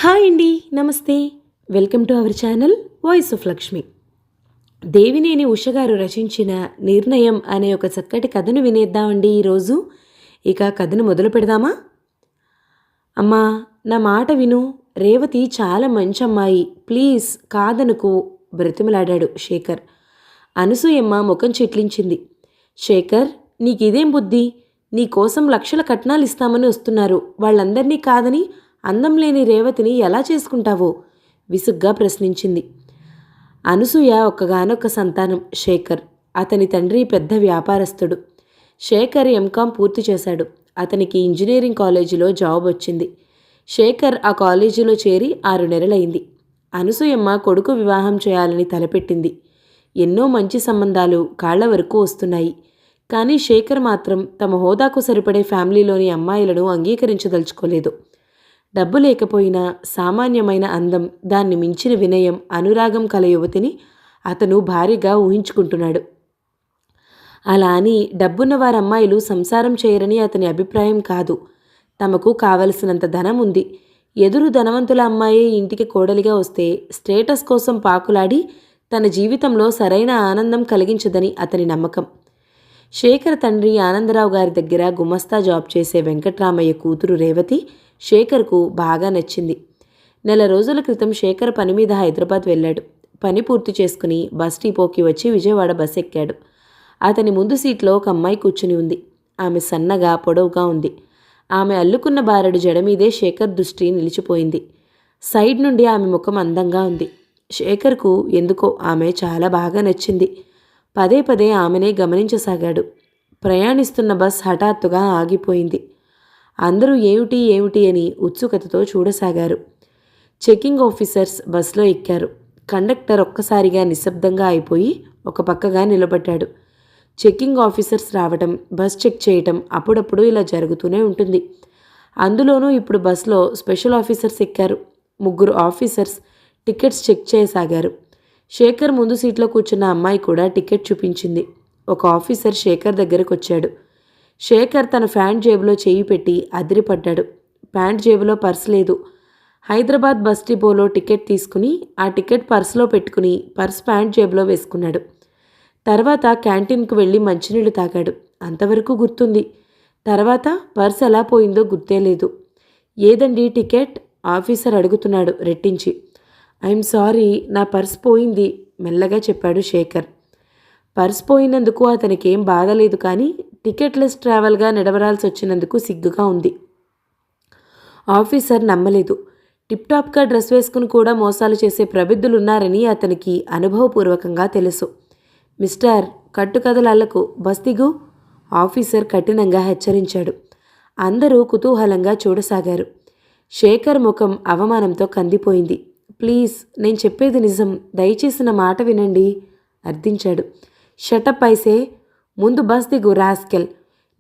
Hi అండి, నమస్తే. Welcome to our channel voice of Lakshmi. Devineni ఉషగారు రచించిన నిర్ణయం అనే ఒక చక్కటి కథను వినేద్దామండి ఈరోజు. ఇక కథను మొదలు పెడదామా? అమ్మా, నా మాట విను. రేవతి చాలా మంచి అమ్మాయి, ప్లీజ్ కాదనుకో బ్రతిమలాడాడు శేఖర్. అనసూయమ్మ ముఖం చిట్లించింది. శేఖర్, నీకిదేం బుద్ధి? నీకోసం లక్షల కట్నాలు ఇస్తామని వస్తున్నారు. వాళ్ళందరినీ కాదని అందం లేని రేవతిని ఎలా చేసుకుంటావో విసుగ్గా ప్రశ్నించింది. అనసూయ ఒక్కగానొక్క సంతానం శేఖర్. అతని తండ్రి పెద్ద వ్యాపారస్తుడు. శేఖర్ ఎంకాం పూర్తి చేశాడు. అతనికి ఇంజనీరింగ్ కాలేజీలో జాబ్ వచ్చింది. శేఖర్ ఆ కాలేజీలో చేరి 6 నెలలైంది. అనసూయమ్మ కొడుకు వివాహం చేయాలని తలపెట్టింది. ఎన్నో మంచి సంబంధాలు కాళ్ల వరకు వస్తున్నాయి. కానీ శేఖర్ మాత్రం తమ హోదాకు సరిపడే ఫ్యామిలీలోని అమ్మాయిలను అంగీకరించదలుచుకోలేదు. డబ్బు లేకపోయినా సామాన్యమైన అందం, దాన్ని మించిన వినయం, అనురాగం కల యువతిని అతను భారీగా ఊహించుకుంటున్నాడు. అలా అని డబ్బున్న వారమ్మాయిలు సంసారం చేయరని అతని అభిప్రాయం కాదు. తమకు కావలసినంత ధనం ఉంది. ఎదురు ధనవంతుల అమ్మాయే ఇంటికి కోడలిగా వస్తే స్టేటస్ కోసం పాకులాడి తన జీవితంలో సరైన ఆనందం కలిగించదని అతని నమ్మకం. శేఖర్ తండ్రి ఆనందరావు గారి దగ్గర గుమస్తా జాబ్ చేసే వెంకట్రామయ్య కూతురు రేవతి శేఖర్కు బాగా నచ్చింది. నెల రోజుల క్రితం శేఖర్ పని మీద హైదరాబాద్ వెళ్ళాడు. పని పూర్తి చేసుకుని బస్ డిపోకి వచ్చి విజయవాడ బస్ ఎక్కాడు. అతని ముందు సీట్లో ఒక అమ్మాయి కూర్చుని ఉంది. ఆమె సన్నగా పొడవుగా ఉంది. ఆమె అల్లుకున్న బారెడు జడ మీదే శేఖర్ దృష్టి నిలిచిపోయింది. సైడ్ నుండి ఆమె ముఖం అందంగా ఉంది. శేఖర్కు ఎందుకో ఆమె చాలా బాగా నచ్చింది. పదే పదే ఆమెనే గమనించసాగాడు. ప్రయాణిస్తున్న బస్ హఠాత్తుగా ఆగిపోయింది. అందరూ ఏమిటి ఏమిటి అని ఉత్సుకతతో చూడసాగారు. చెకింగ్ ఆఫీసర్స్ బస్లో ఎక్కారు. కండక్టర్ ఒక్కసారిగా నిశ్శబ్దంగా అయిపోయి ఒక పక్కగా నిలబడ్డాడు. చెకింగ్ ఆఫీసర్స్ రావటం, బస్ చెక్ చేయటం అప్పుడప్పుడు ఇలా జరుగుతూనే ఉంటుంది. అందులోనూ ఇప్పుడు బస్లో స్పెషల్ ఆఫీసర్స్ ఎక్కారు. 3 ఆఫీసర్స్ టికెట్స్ చెక్ చేయసాగారు. శేఖర్ ముందు సీట్లో కూర్చున్న అమ్మాయి కూడా టికెట్ చూపించింది. ఒక ఆఫీసర్ శేఖర్ దగ్గరకు వచ్చాడు. శేఖర్ తన ప్యాంట్ జేబులో చేయి పెట్టి అదిరిపడ్డాడు. ప్యాంట్ జేబులో పర్స్ లేదు. హైదరాబాద్ బస్ డిపోలో టికెట్ తీసుకుని ఆ టికెట్ పర్సులో పెట్టుకుని పర్స్ ప్యాంట్ జేబులో వేసుకున్నాడు. తర్వాత క్యాంటీన్కు వెళ్ళి మంచినీళ్లు తాగాడు. అంతవరకు గుర్తుంది. తర్వాత పర్స్ ఎలా పోయిందో గుర్తే లేదు. ఏదండి టికెట్? ఆఫీసర్ అడుగుతున్నాడు రెట్టించి. ఐఎమ్ సారీ, నా పర్స్ పోయింది మెల్లగా చెప్పాడు శేఖర్. పర్స్ పోయినందుకు అతనికేం బాధలేదు, కానీ టికెట్లెస్ ట్రావెల్గా నడవరాల్సి వచ్చినందుకు సిగ్గుగా ఉంది. ఆఫీసర్ నమ్మలేదు. టిప్టాప్గా డ్రెస్ వేసుకుని కూడా మోసాలు చేసే ప్రబుద్ధులున్నారని అతనికి అనుభవపూర్వకంగా తెలుసు. మిస్టర్, కట్టుకథలల్లకు, బస్ దిగు, ఆఫీసర్ కఠినంగా హెచ్చరించాడు. అందరూ కుతూహలంగా చూడసాగారు. శేఖర్ ముఖం అవమానంతో కందిపోయింది. ప్లీజ్, నేను చెప్పేది నిజం, దయచేసి నా మాట వినండి అర్థించాడు. షటప్ ఐసే, ముందు బస్ దిగు రాస్కెల్.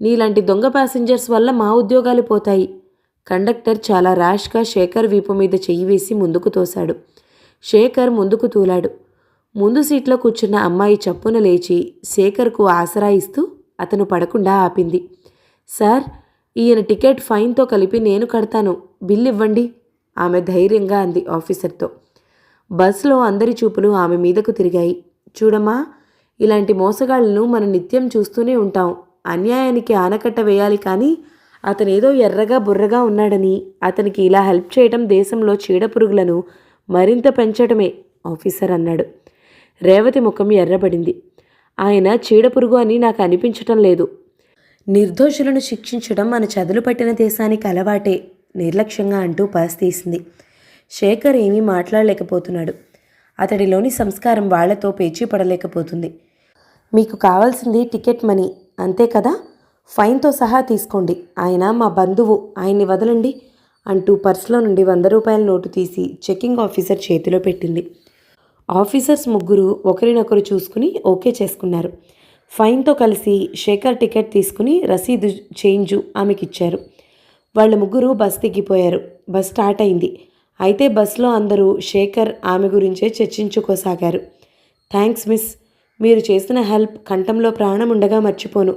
నీలాంటి దొంగ ప్యాసింజర్స్ వల్ల మా ఉద్యోగాలు పోతాయి. కండక్టర్ చాలా ర్యాష్గా శేఖర్ వీపు మీద చెయ్యి వేసి ముందుకు తోశాడు. శేఖర్ ముందుకు తూలాడు. ముందు సీట్లో కూర్చున్న అమ్మాయి చప్పున లేచి శేఖర్కు ఆసరా ఇస్తూ అతను పడకుండా ఆపింది. సార్, ఈయన టికెట్ ఫైన్తో కలిపి నేను కడతాను, బిల్ ఇవ్వండి ఆమె ధైర్యంగా అంది ఆఫీసర్తో. బస్లో అందరి చూపులు ఆమె మీదకు తిరిగాయి. చూడమ్మా, ఇలాంటి మోసగాళ్లను మనం నిత్యం చూస్తూనే ఉంటాం. అన్యాయానికి ఆనకట్ట వేయాలి, కానీ అతనేదో ఎర్రగా బుర్రగా ఉన్నాడని అతనికి ఇలా హెల్ప్ చేయటం దేశంలో చీడపురుగులను మరింత పెంచటమే ఆఫీసర్ అన్నాడు. రేవతి ముఖం ఎర్రబడింది. ఆయన చీడపురుగు అని నాకు అనిపించటం లేదు. నిర్దోషులను శిక్షించడం మన చదులు పట్టిన దేశానికి అలవాటే నిర్లక్ష్యంగా అంటూ పర్స్ తీసింది. శేఖర్ ఏమీ మాట్లాడలేకపోతున్నాడు. అతడిలోని సంస్కారం వాళ్లతో పేచీ పడలేకపోతుంది. మీకు కావాల్సింది టికెట్ మనీ, అంతే కదా? ఫైన్తో సహా తీసుకోండి. ఆయన మా బంధువు, ఆయన్ని వదలండి అంటూ పర్సులో నుండి 100 రూపాయల నోటు తీసి చెకింగ్ ఆఫీసర్ చేతిలో పెట్టింది. ఆఫీసర్స్ 3 ఒకరినొకరు చూసుకుని ఓకే చేసుకున్నారు. ఫైన్తో కలిసి శేఖర్ టికెట్ తీసుకుని రసీదు చేంజు ఆమెకిచ్చారు. వాళ్ళ 3 బస్ దిగిపోయారు. బస్ స్టార్ట్ అయింది. అయితే బస్లో అందరూ శేఖర్ ఆమె గురించే చర్చించుకోసాగారు. థ్యాంక్స్ మిస్, మీరు చేసిన హెల్ప్ కంఠంలో ప్రాణం ఉండగా మర్చిపోను.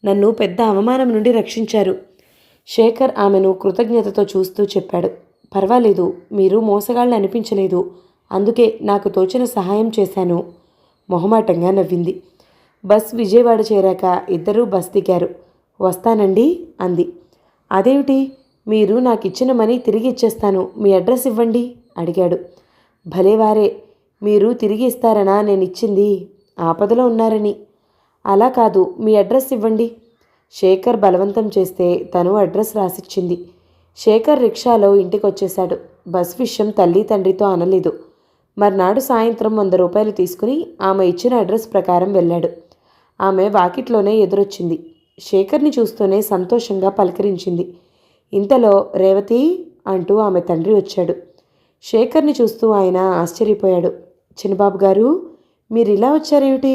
నన్ను పెద్ద అవమానం నుండి రక్షించారు. శేఖర్ ఆమెను కృతజ్ఞతతో చూస్తూ చెప్పాడు. పర్వాలేదు, మీరు మోసగాళ్ళు అనిపించలేదు, అందుకే నాకు తోచిన సహాయం చేశాను మొహమాటంగా నవ్వింది. బస్ విజయవాడ చేరాక ఇద్దరూ బస్ దిగారు. వస్తానండి అంది. అదేమిటి, మీరు నాకు ఇచ్చిన మనీ తిరిగి ఇచ్చేస్తాను, మీ అడ్రస్ ఇవ్వండి అడిగాడు. భలేవారే, మీరు తిరిగి ఇస్తారనా నేను ఇచ్చింది? ఆపదలో ఉన్నారని. అలా కాదు, మీ అడ్రస్ ఇవ్వండి. శేఖర్ బలవంతం చేస్తే తను అడ్రస్ రాసిచ్చింది. శేఖర్ రిక్షాలో ఇంటికి వచ్చేశాడు. బస్ విషయం తల్లి తండ్రితో అనలేదు. మర్నాడు సాయంత్రం 100 రూపాయలు తీసుకుని ఆమె ఇచ్చిన అడ్రస్ ప్రకారం వెళ్ళాడు. ఆమె వాకిట్లోనే ఎదురొచ్చింది. శేఖర్ని చూస్తూనే సంతోషంగా పలకరించింది. ఇంతలో రేవతి అంటూ ఆమె తండ్రి వచ్చాడు. శేఖర్ని చూస్తూ ఆయన ఆశ్చర్యపోయాడు. చిన్నబాబు గారు, మీరు ఇలా వచ్చారేమిటి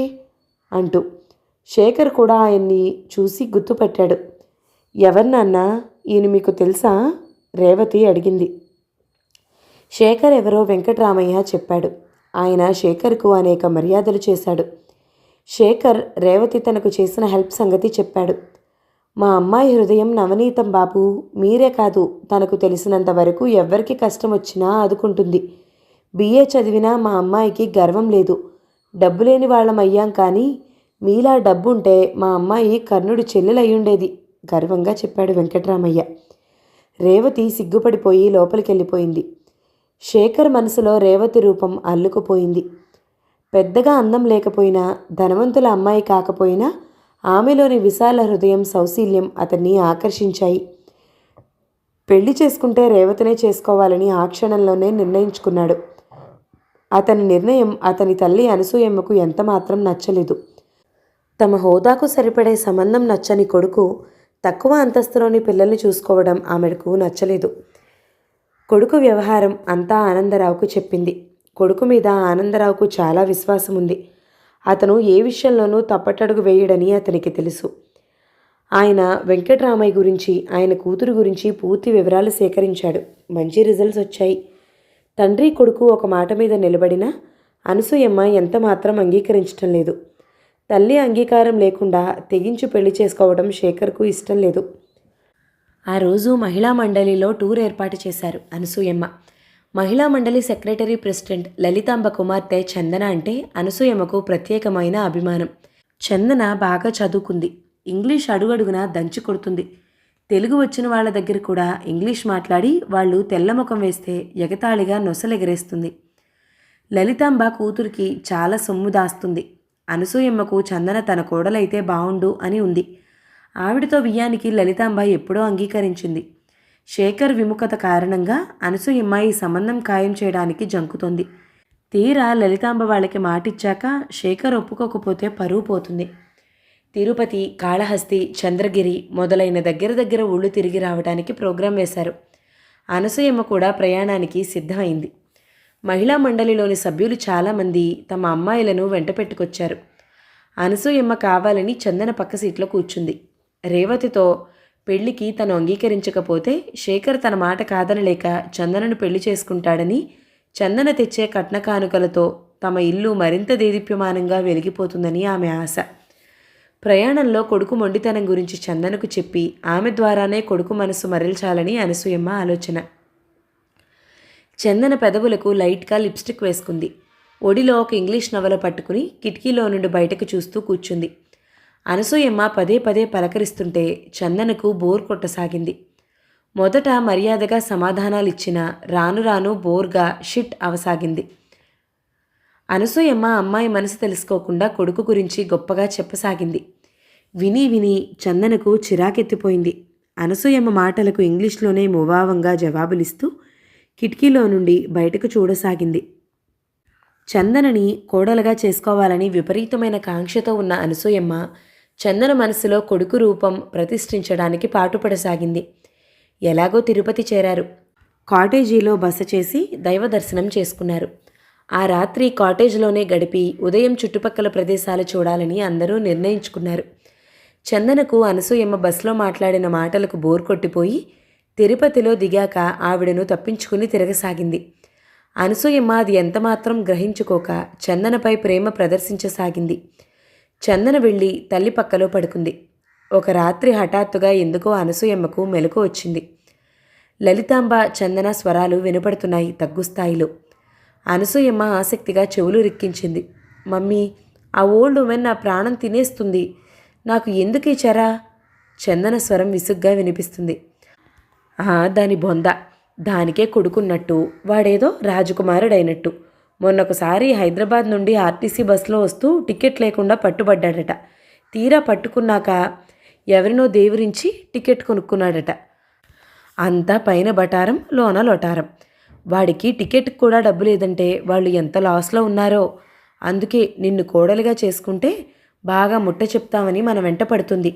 అంటూ. శేఖర్ కూడా ఆయన్ని చూసి గుర్తుపట్టాడు. ఎవరినన్నా, ఈయన మీకు తెలుసా? రేవతి అడిగింది. శేఖర్ ఎవరో వెంకట్రామయ్య చెప్పాడు. ఆయన శేఖర్కు అనేక మర్యాదలు చేశాడు. శేఖర్ రేవతి తనకు చేసిన హెల్ప్ సంగతి చెప్పాడు. మా అమ్మాయి హృదయం నవనీతం బాబు, మీరే కాదు, తనకు తెలిసినంత వరకు ఎవ్వరికి కష్టం వచ్చినా ఆదుకుంటుంది. బిఏ చదివినా మా అమ్మాయికి గర్వం లేదు. డబ్బు లేని వాళ్ళమయ్యాం, కానీ మీలా డబ్బుంటే మా అమ్మాయి కర్ణుడి చెల్లెలయ్యుండేది గర్వంగా చెప్పాడు వెంకట్రామయ్య. రేవతి సిగ్గుపడిపోయి లోపలికెళ్ళిపోయింది. శేఖర్ మనసులో రేవతి రూపం అల్లుకుపోయింది. పెద్దగా అందం లేకపోయినా, ధనవంతుల అమ్మాయి కాకపోయినా ఆమెలోని విశాల హృదయం, సౌశీల్యం అతన్ని ఆకర్షించాయి. పెళ్లి చేసుకుంటే రేవతినే చేసుకోవాలని ఆ క్షణంలోనే నిర్ణయించుకున్నాడు. అతని నిర్ణయం అతని తల్లి అనసూయమ్మకు ఎంతమాత్రం నచ్చలేదు. తమ హోదాకు సరిపడే సంబంధం నచ్చని కొడుకు తక్కువ అంతస్తులోని పిల్లల్ని చూసుకోవడం ఆమెకు నచ్చలేదు. కొడుకు వ్యవహారం అంతా ఆనందరావుకు చెప్పింది. కొడుకు మీద ఆనందరావుకు చాలా విశ్వాసం ఉంది. అతను ఏ విషయంలోనూ తప్పటడుగు వేయడని అతనికి తెలుసు. ఆయన వెంకట్రామయ్య గురించి, ఆయన కూతురు గురించి పూర్తి వివరాలు సేకరించాడు. మంచి రిజల్ట్స్ వచ్చాయి. తండ్రి కొడుకు ఒక మాట మీద నిలబడినా అనసూయమ్మ ఎంత మాత్రం అంగీకరించటం లేదు. తల్లి అంగీకారం లేకుండా తెగించి పెళ్లి చేసుకోవడం శేఖర్కు ఇష్టం లేదు. ఆ రోజు మహిళా మండలిలో టూర్ ఏర్పాటు చేశారు అనసూయమ్మ. మహిళా మండలి సెక్రటరీ ప్రెసిడెంట్ లలితాంబ కుమార్తె చందన అంటే అనసూయమ్మకు ప్రత్యేకమైన అభిమానం. చందన బాగా చదువుకుంది. ఇంగ్లీష్ అడుగడుగునా దంచి కొడుతుంది. తెలుగు వచ్చిన వాళ్ళ దగ్గర కూడా ఇంగ్లీష్ మాట్లాడి వాళ్ళు తెల్లముఖం వేస్తే ఎగతాళిగా నొసలెగరేస్తుంది. లలితాంబ కూతురికి చాలా సొమ్ము దాస్తుంది. అనసూయమ్మకు చందన తన కోడలైతే బావుండు అని ఉంది. ఆవిడతో వియ్యానికి లలితాంబ ఎప్పుడో అంగీకరించింది. శేఖర్ విముఖత కారణంగా అనసూయమ్మ ఈ సంబంధం ఖాయం చేయడానికి జంకుతోంది. తీరా లలితాంబ వాళ్ళకి మాటిచ్చాక శేఖర్ ఒప్పుకోకపోతే పరువు పోతుంది. తిరుపతి, కాళహస్తి, చంద్రగిరి మొదలైన దగ్గర ఊళ్ళు తిరిగి రావడానికి ప్రోగ్రాం వేశారు. అనసూయమ్మ కూడా ప్రయాణానికి సిద్ధమైంది. మహిళా మండలిలోని సభ్యులు చాలామంది తమ అమ్మాయిలను వెంట పెట్టుకొచ్చారు. అనసూయమ్మ కావాలని చందన పక్క సీట్లో కూర్చుంది. రేవతితో పెళ్లికి తను అంగీకరించకపోతే శేఖర్ తన మాట కాదనలేక చందనను పెళ్లి చేసుకుంటాడని, చందన తెచ్చే కట్న కానుకలతో తమ ఇల్లు మరింత దేదీప్యమానంగా వెలిగిపోతుందని ఆమె ఆశ. ప్రయాణంలో కొడుకు మొండితనం గురించి చందనకు చెప్పి ఆమె ద్వారానే కొడుకు మనసు మరల్చాలని అనసూయమ్మ ఆలోచన. చందన పెదవులకు లైట్గా లిప్స్టిక్ వేసుకుంది. ఒడిలో ఒక ఇంగ్లీష్ నవల పట్టుకుని కిటికీలో నుండి బయటకు చూస్తూ కూర్చుంది. అనసూయమ్మ పదే పదే పలకరిస్తుంటే చందనకు బోర్ కొట్టసాగింది. మొదట మర్యాదగా సమాధానాలిచ్చినా రాను రాను బోర్గా షిట్ అవసాగింది. అనసూయమ్మ అమ్మాయి మనసు తెలుసుకోకుండా కొడుకు గురించి గొప్పగా చెప్పసాగింది. విని విని చందనకు చిరాకెత్తిపోయింది. అనసూయమ్మ మాటలకు ఇంగ్లీష్లోనే ముభావంగా జవాబులిస్తూ కిటికీలో నుండి బయటకు చూడసాగింది. చందనని కోడలుగా చేసుకోవాలని విపరీతమైన కాంక్షతో ఉన్న అనసూయమ్మ చందన మనసులో కొడుకు రూపం ప్రతిష్ఠించడానికి పాటుపడసాగింది. ఎలాగో తిరుపతి చేరారు. కాటేజీలో బస చేసి దైవ దర్శనం చేసుకున్నారు. ఆ రాత్రి కాటేజ్లోనే గడిపి ఉదయం చుట్టుపక్కల ప్రదేశాలు చూడాలని అందరూ నిర్ణయించుకున్నారు. చందనకు అనసూయమ్మ బస్లో మాట్లాడిన మాటలకు బోర్ కొట్టిపోయి తిరుపతిలో దిగాక ఆవిడను తప్పించుకుని తిరగసాగింది. అనసూయమ్మ అది ఎంతమాత్రం గ్రహించుకోక చందనపై ప్రేమ ప్రదర్శించసాగింది. చందన వెళ్ళి తల్లి పక్కలో పడుకుంది. ఒక రాత్రి హఠాత్తుగా ఎందుకో అనసూయమ్మకు మెలకు వచ్చింది. లలితాంబ చందన స్వరాలు వినపడుతున్నాయి తగ్గు స్థాయిలో. అనసూయమ్మ ఆసక్తిగా చెవులు రిక్కించింది. మమ్మీ, ఆ ఓల్డ్ ఉమెన్ నా ప్రాణం తినేస్తుంది. నాకు ఎందుకు ఈ చెర? చందన స్వరం విసుగ్గా వినిపిస్తుంది. దాని బొంద. దానికే కొడుకున్నట్టు, వాడేదో రాజకుమారుడైనట్టు. మొన్నొకసారి హైదరాబాద్ నుండి ఆర్టీసీ బస్సులో వస్తూ టికెట్ లేకుండా పట్టుబడ్డాడట. తీరా పట్టుకున్నాక ఎవరినో దేవరించి టికెట్ కొనుక్కున్నాడట. అంతా పైన బటారం, లోన లొటారం. వాడికి టికెట్కి కూడా డబ్బు లేదంటే వాళ్ళు ఎంత లాస్లో ఉన్నారో. అందుకే నిన్ను కోడలిగా చేసుకుంటే బాగా ముట్ట చెప్తామని మన వెంట పడుతుంది.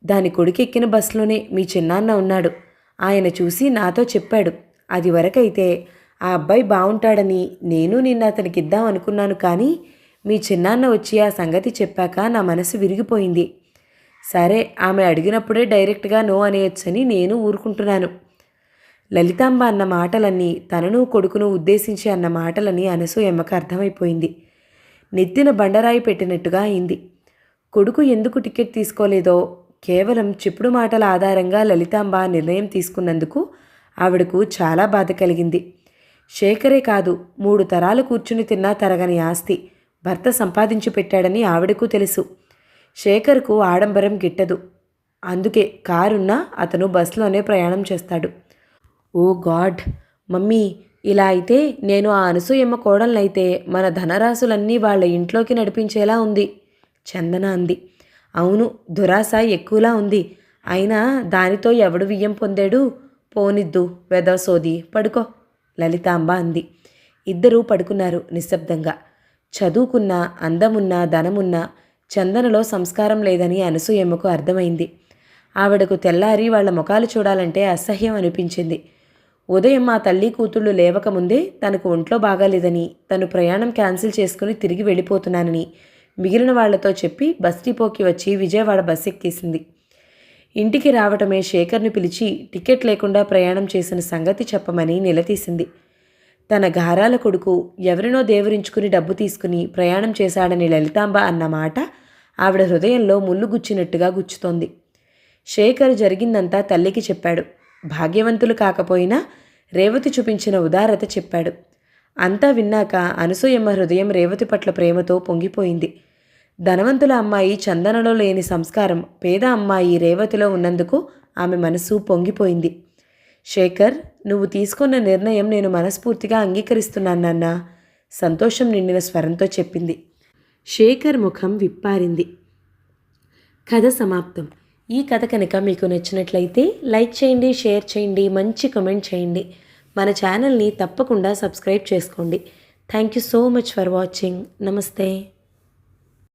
దాని కొడుకెక్కిన బస్సులోనే మీ చిన్నాన్న ఉన్నాడు. ఆయన చూసి నాతో చెప్పాడు. అది వరకైతే ఆ అబ్బాయి బాగుంటాడని నేను నిన్న అతనికి ఇద్దాం అనుకున్నాను. కానీ మీ చిన్నాన్న వచ్చి ఆ సంగతి చెప్పాక నా మనసు విరిగిపోయింది. సరే, ఆమె అడిగినప్పుడే డైరెక్ట్గా నో అనేయొచ్చని నేను ఊరుకుంటున్నాను. లలితాంబ అన్న మాటలన్నీ తనను కొడుకును ఉద్దేశించి అన్న మాటలని అనసూయమ్మకు అర్థమైపోయింది. నెత్తిన బండరాయి పెట్టినట్టుగా అయింది. కొడుకు ఎందుకు టికెట్ తీసుకోలేదో కేవలం చెప్పుడు మాటల ఆధారంగా లలితాంబ నిర్ణయం తీసుకున్నందుకు ఆవిడకు చాలా బాధ కలిగింది. శేఖరే కాదు, 3 తరాలు కూర్చుని తిన్నా తరగని ఆస్తి భర్త సంపాదించి పెట్టాడని ఆవిడకు తెలుసు. శేఖర్కు ఆడంబరం గిట్టదు. అందుకే కారున్నా అతను బస్సులోనే ప్రయాణం చేస్తాడు. ఓ గాడ్ మమ్మీ, ఇలా అయితే నేను ఆ అనసూయమ్మ కోడలనైతే మన ధనరాశులన్నీ వాళ్ళ ఇంట్లోకి నడిపించేలా ఉంది, చందన అంది. అవును, దురాశ ఎక్కువలా ఉంది. అయినా దానితో ఎవడు వియ్యం పొందాడు? పోనిద్దు, వెదసోది, పడుకో, లలితాంబ అంది. ఇద్దరూ పడుకున్నారు నిశ్శబ్దంగా. చదువుకున్న, అందమున్న, ధనమున్న చందనలో సంస్కారం లేదని అనసూయమ్మకు అర్థమైంది. ఆవిడకు తెల్లారి వాళ్ల ముఖాలు చూడాలంటే అసహ్యం అనిపించింది. ఉదయం మా తల్లి కూతుళ్ళు లేవకముందే తనకు ఒంట్లో బాగాలేదని, తను ప్రయాణం క్యాన్సిల్ చేసుకుని తిరిగి వెళ్ళిపోతున్నానని మిగిలిన వాళ్లతో చెప్పి బస్ డిపోకి వచ్చి విజయవాడ బస్ ఎక్కేసింది. ఇంటికి రావటమే శేఖర్ని పిలిచి టికెట్ లేకుండా ప్రయాణం చేసిన సంగతి చెప్పమని నిలదీసింది. తన గారాల కొడుకు ఎవరినో దేవరించుకుని డబ్బు తీసుకుని ప్రయాణం చేశాడని లలితాంబ అన్న మాట ఆవిడ హృదయంలో ముళ్ళు గుచ్చినట్టుగా గుచ్చుతోంది. శేఖర్ జరిగిందంతా తల్లికి చెప్పాడు. భాగ్యవంతులు కాకపోయినా రేవతి చూపించిన ఉదారత చెప్పాడు. అంతా విన్నాక అనసూయమ్మ హృదయం రేవతి పట్ల ప్రేమతో పొంగిపోయింది. ధనవంతుల అమ్మాయి చందనలో లేని సంస్కారం పేద అమ్మాయి రేవతిలో ఉన్నందుకు ఆమె మనసు పొంగిపోయింది. శేఖర్, నువ్వు తీసుకున్న నిర్ణయం నేను మనస్ఫూర్తిగా అంగీకరిస్తున్నాను నాన్న, సంతోషం నిండిన స్వరంతో చెప్పింది. శేఖర్ ముఖం విప్పారింది. కథ సమాప్తం. ఈ కథ కనుక మీకు నచ్చినట్లయితే లైక్ చేయండి, షేర్ చేయండి, మంచి కామెంట్ చేయండి. మన ఛానల్ని తప్పకుండా సబ్స్క్రైబ్ చేసుకోండి. Thank you so much for watching. నమస్తే.